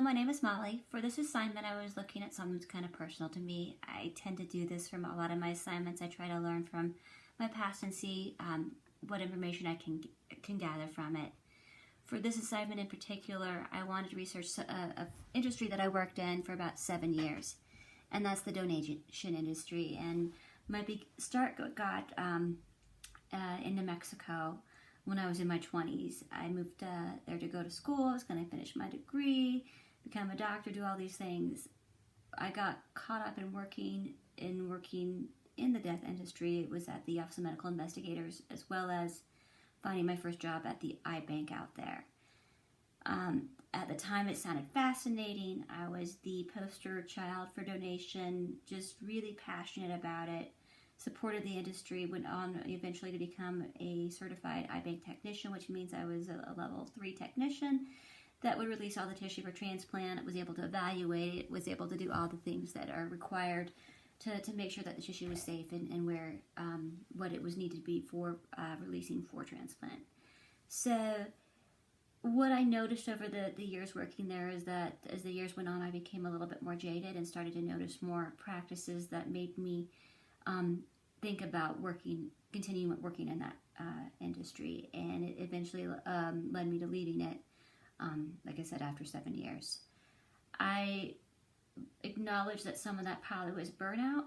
my name is Molly. For this assignment, I was looking at something that's kind of personal to me. I tend to do this from a lot of my assignments. I try to learn from my past and see what information I can gather from it. For this assignment in particular, I wanted to research a industry that I worked in for about 7 years, and that's the donation industry. And my big start got in New Mexico when I was in my 20s. I moved there to go to school. I was going to finish my degree, become a doctor, do all these things. I got caught up in working in the death industry. It was at the Office of Medical Investigators, as well as finding my first job at the eye bank out there. At the time, it sounded fascinating. I was the poster child for donation, just really passionate about it. Supported the industry, went on eventually to become a certified eye bank technician, which means I was a level 3 technician that would release all the tissue for transplant, was able to evaluate it, was able to do all the things that are required to make sure that the tissue was safe and where what it was needed to be for releasing for transplant. So what I noticed over the years working there is that as the years went on, I became a little bit more jaded and started to notice more practices that made me think about continuing working in that industry, and it eventually led me to leaving it, like I said, after 7 years. I acknowledge that some of that probably was burnout,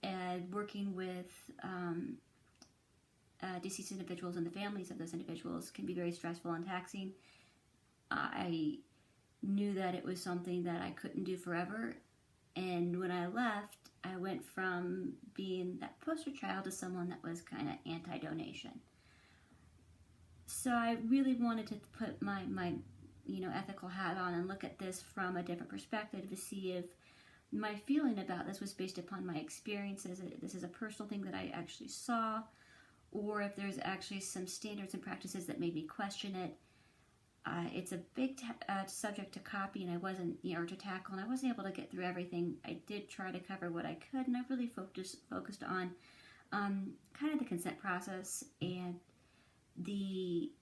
and working with deceased individuals and the families of those individuals can be very stressful and taxing. I knew that it was something that I couldn't do forever, and when I left, I went from being that poster child to someone that was kind of anti-donation. So I really wanted to put my ethical hat on and look at this from a different perspective to see if my feeling about this was based upon my experiences. This is a personal thing that I actually saw, or if there's actually some standards and practices that made me question it. It's a big subject to copy, and I wasn't, or to tackle, and I wasn't able to get through everything. I did try to cover what I could, and I really focused on kind of the consent process and the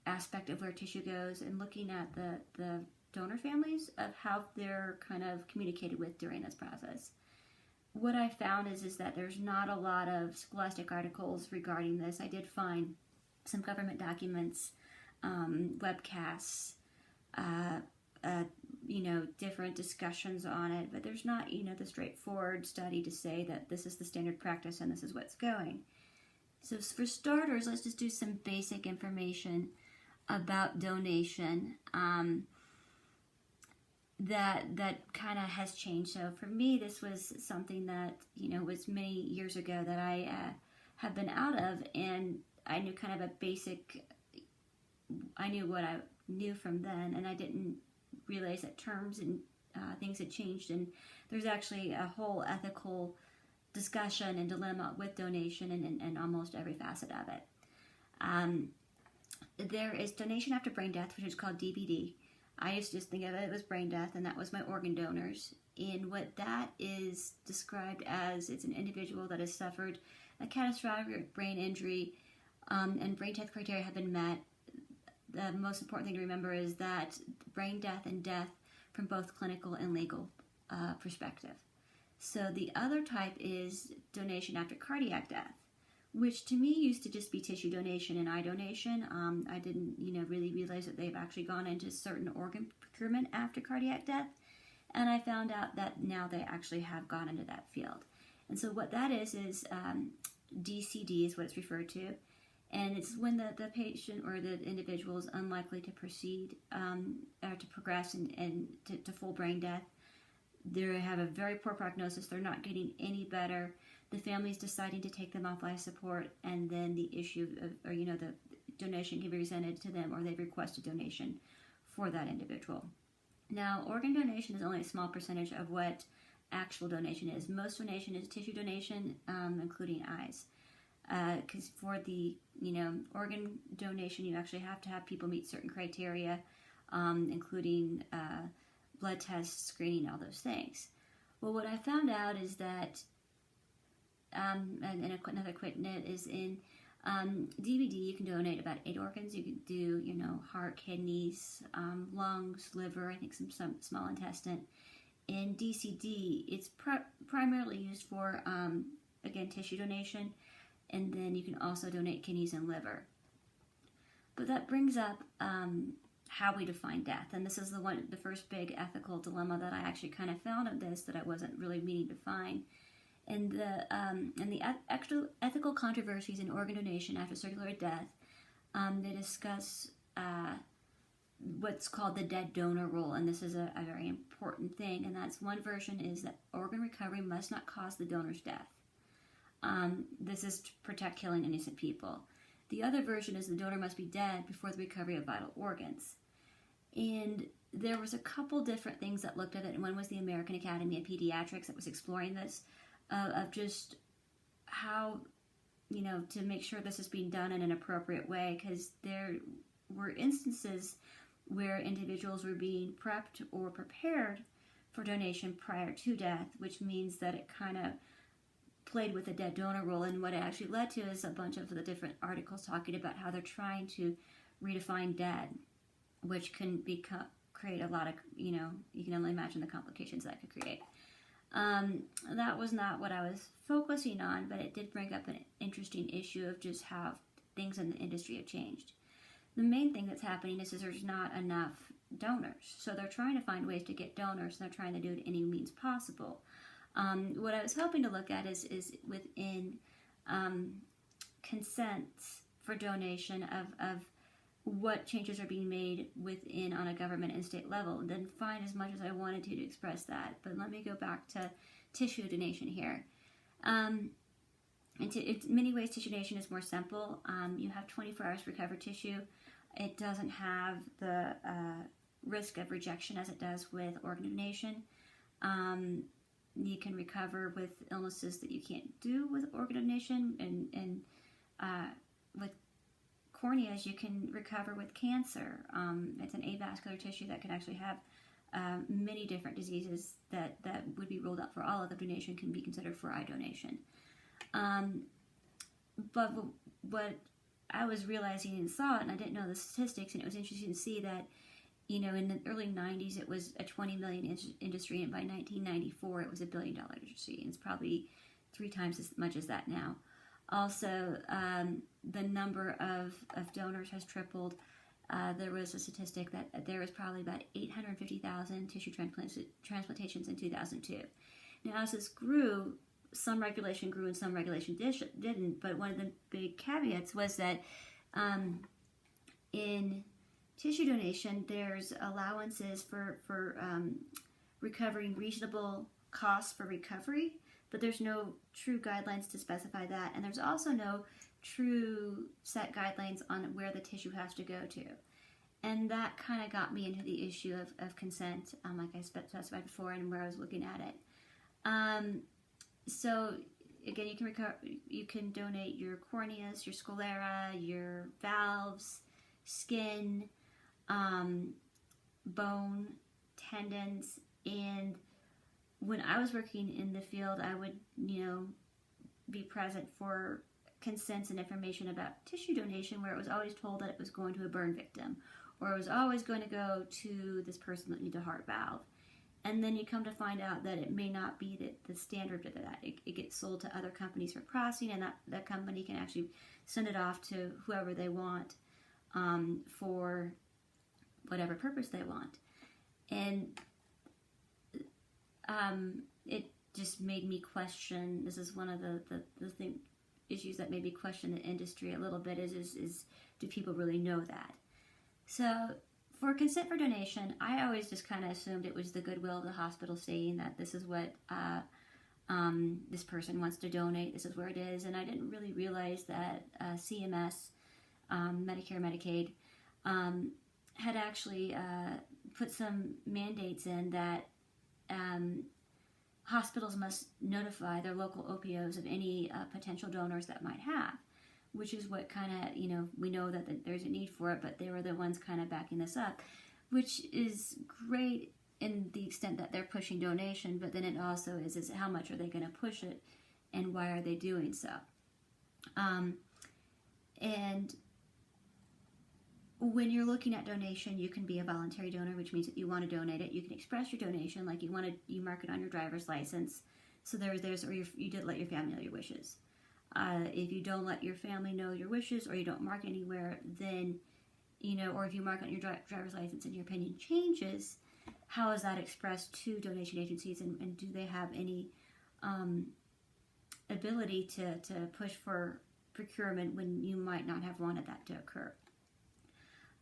aspect of where tissue goes, and looking at the donor families of how they're kind of communicated with during this process. What I found is that there's not a lot of scholastic articles regarding this. I did find some government documents, webcasts, different discussions on it, but there's not, the straightforward study to say that this is the standard practice and this is what's going. So for starters, let's just do some basic information about donation that kind of has changed. So for me, this was something that, was many years ago that I have been out of, and I knew kind of I knew what I knew from then, and I didn't realize that terms and things had changed, and there's actually a whole ethical discussion and dilemma with donation and almost every facet of it. There is donation after brain death, which is called DBD. I used to just think of it as brain death, and that was my organ donors. And what that is described as, it's an individual that has suffered a catastrophic brain injury, and brain death criteria have been met. The most important thing to remember is that brain death and death from both clinical and legal perspective. So the other type is donation after cardiac death, which to me used to just be tissue donation and eye donation. I didn't, really realize that they've actually gone into certain organ procurement after cardiac death, and I found out that now they actually have gone into that field. And so what that is DCD is what it's referred to, and it's when the patient or the individual is unlikely to proceed or to progress and to full brain death. They have a very poor prognosis. They're not getting any better. The family's deciding to take them off life support, and then the issue of, the donation can be presented to them, or they've requested donation for that individual. Now, organ donation is only a small percentage of what actual donation is. Most donation is tissue donation, including eyes. Because for the, organ donation, you actually have to have people meet certain criteria, including blood tests, screening, all those things. Well, what I found out is that, and another quick note is in DBD, you can donate about 8 organs. You can do, heart, kidneys, lungs, liver, I think some small intestine. In DCD, it's primarily used for, again, tissue donation, and then you can also donate kidneys and liver. But that brings up how we define death, and this is the first big ethical dilemma that I actually kind of found of this that I wasn't really meaning to find. And the ethical controversies in organ donation after circular death, they discuss what's called the dead donor rule, and this is a very important thing. And that's one version is that organ recovery must not cause the donor's death. This is to protect killing innocent people. The other version is the donor must be dead before the recovery of vital organs. And there was a couple different things that looked at it, and one was the American Academy of Pediatrics that was exploring this, of just how, to make sure this is being done in an appropriate way, because there were instances where individuals were being prepped or prepared for donation prior to death, which means that it kind of played with the dead donor rule. And what it actually led to is a bunch of the different articles talking about how they're trying to redefine dead, which can create a lot of, you can only imagine the complications that could create. That was not what I was focusing on, but it did bring up an interesting issue of just how things in the industry have changed. The main thing that's happening is there's not enough donors. So they're trying to find ways to get donors, and they're trying to do it any means possible. What I was hoping to look at is within consent for donation of what changes are being made within on a government and state level, and then find as much as I wanted to express that. But let me go back to tissue donation here. In many ways, tissue donation is more simple. You have 24 hours to recover tissue. It doesn't have the risk of rejection as it does with organ donation. You can recover with illnesses that you can't do with organ donation, and with corneas, you can recover with cancer. It's an avascular tissue that can actually have many different diseases that would be ruled out for all other donation can be considered for eye donation. But what I was realizing and saw it, and I didn't know the statistics, and it was interesting to see that, in the early 90s, it was a 20 million industry, and by 1994, it was $1 billion industry, and it's probably 3 times as much as that now. Also, the number of donors has tripled. There was a statistic that there was probably about 850,000 tissue transplantations in 2002. Now, as this grew, some regulation grew and some regulation didn't, but one of the big caveats was that in tissue donation, there's allowances for recovering reasonable costs for recovery, but there's no true guidelines to specify that, and there's also no true set guidelines on where the tissue has to go to. And that kind of got me into the issue of consent, like I specified before, and where I was looking at it. So again, you can donate your corneas, your sclera, your valves, skin, bone, tendons, and when I was working in the field, I would, be present for consents and information about tissue donation, where it was always told that it was going to a burn victim, or it was always going to go to this person that needs a heart valve. And then you come to find out that it may not be the standard of that. It gets sold to other companies for processing, and that company can actually send it off to whoever they want for whatever purpose they want. And it just made me question. This is one of the issues that made me question the industry a little bit. Is do people really know that? So for consent for donation, I always just kind of assumed it was the goodwill of the hospital saying that this is what this person wants to donate. This is where it is, and I didn't really realize that CMS, Medicare, Medicaid, had actually put some mandates in that hospitals must notify their local OPOs of any potential donors that might have, which is what kind of, we know that there's a need for it, but they were the ones kind of backing this up, which is great in the extent that they're pushing donation, but then it also is how much are they going to push it, and why are they doing so? And when you're looking at donation, you can be a voluntary donor, which means that you want to donate it. You can express your donation, like you mark it on your driver's license. So or you did let your family know your wishes. If you don't let your family know your wishes, or you don't mark anywhere, then, or if you mark on your driver's license and your opinion changes, how is that expressed to donation agencies, and do they have any ability to push for procurement when you might not have wanted that to occur?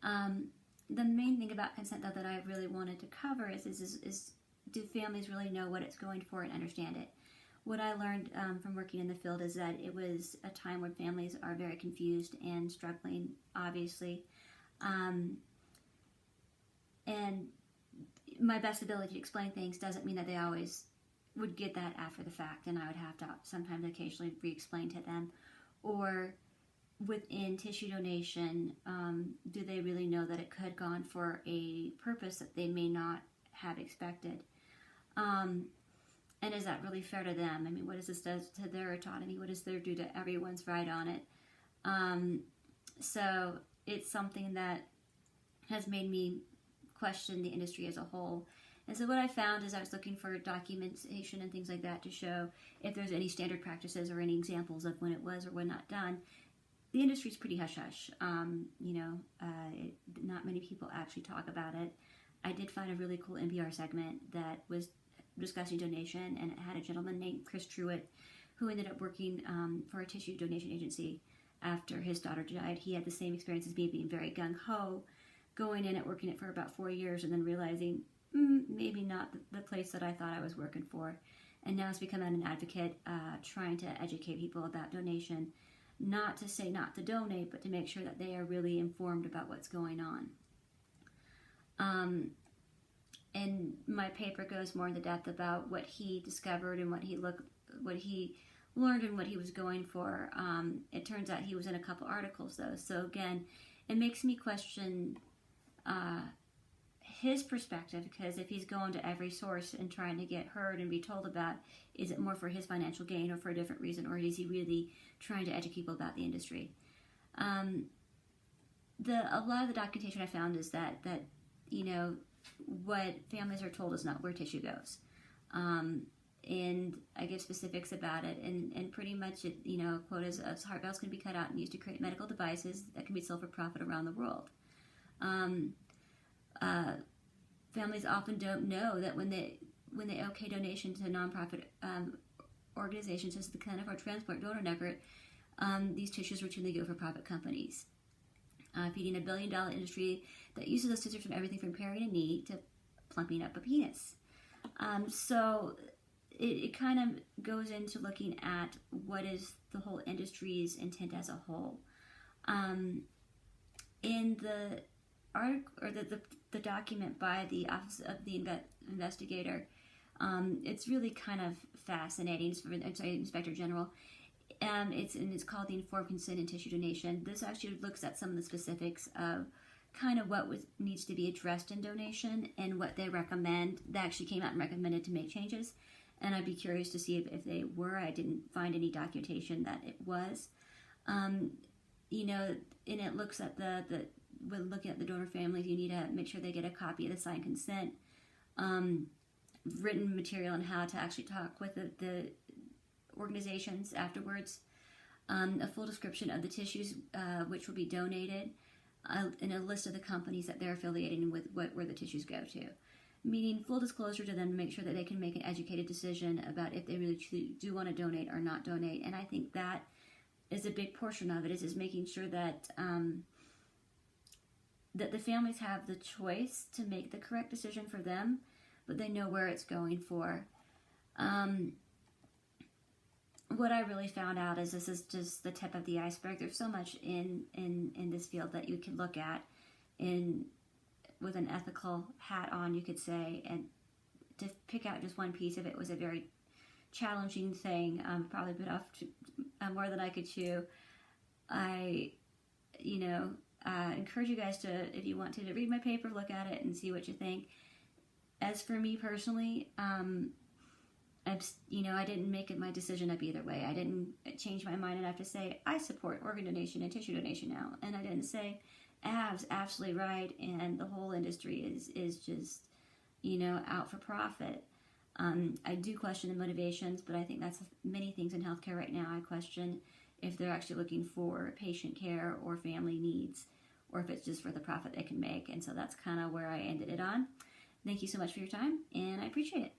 The main thing about consent, though, that I really wanted to cover is do families really know what it's going for and understand it? What I learned from working in the field is that it was a time when families are very confused and struggling, obviously. And my best ability to explain things doesn't mean that they always would get that after the fact, and I would have to sometimes occasionally re-explain to them. Or within tissue donation, do they really know that it could have gone for a purpose that they may not have expected? And is that really fair to them? I mean, what does this do to their autonomy? What does there do to everyone's right on it? So it's something that has made me question the industry as a whole. And so what I found is I was looking for documentation and things like that to show if there's any standard practices or any examples of when it was or when not done. The industry's pretty hush-hush. Not many people actually talk about it. I did find a really cool NPR segment that was discussing donation, and it had a gentleman named Chris Truitt who ended up working for a tissue donation agency after his daughter died. He had the same experience as me, being very gung-ho, going in and working it for about 4 years and then realizing maybe not the place that I thought I was working for. And now has become an advocate, trying to educate people about donation, not to say not to donate, but to make sure that they are really informed about what's going on. And my paper goes more into depth about what he discovered and what he learned and what he was going for. It turns out he was in a couple articles, though. So again, it makes me question his perspective, because if he's going to every source and trying to get heard and be told about, is it more for his financial gain or for a different reason, or is he really trying to educate people about the industry? A lot of the documentation I found is that what families are told is not where tissue goes. And I give specifics about it, and pretty much it, quote is heart valves can be cut out and used to create medical devices that can be sold for profit around the world. Families often don't know that when they okay donation to nonprofit organizations such as the Center for Transplant Donor Network, these tissues routinely go for profit companies, feeding $1 billion industry that uses those tissues from everything from paring a knee to plumping up a penis. So it kind of goes into looking at what is the whole industry's intent as a whole. In the article, or the document by the Office of the Investigator, it's really kind of fascinating. It's Inspector General. It's called the Informed Consent in Tissue Donation. This actually looks at some of the specifics of kind of what needs to be addressed in donation and what they recommend. They actually came out and recommended to make changes, and I'd be curious to see if they were. I didn't find any documentation that it was. And it looks at when looking at the donor families, you need to make sure they get a copy of the signed consent, written material on how to actually talk with the organizations afterwards, a full description of the tissues which will be donated, and a list of the companies that they're affiliating with, where the tissues go to. Meaning full disclosure to them to make sure that they can make an educated decision about if they really do want to donate or not donate. And I think that is a big portion of it, is making sure that that the families have the choice to make the correct decision for them, but they know where it's going for. What I really found out is this is just the tip of the iceberg. There's so much in this field that you can look at with an ethical hat on, you could say, and to pick out just one piece of it was a very challenging thing. Probably bit off more than I could chew. I encourage you guys to, if you want to read my paper, look at it and see what you think. As for me personally, I didn't make it my decision up either way. I didn't change my mind enough to say I support organ donation and tissue donation now, and I didn't say Av's absolutely right and the whole industry is just out for profit. I do question the motivations, but I think that's many things in healthcare right now. I question if they're actually looking for patient care or family needs, or if it's just for the profit they can make. And so that's kind of where I ended it on. Thank you so much for your time, and I appreciate it.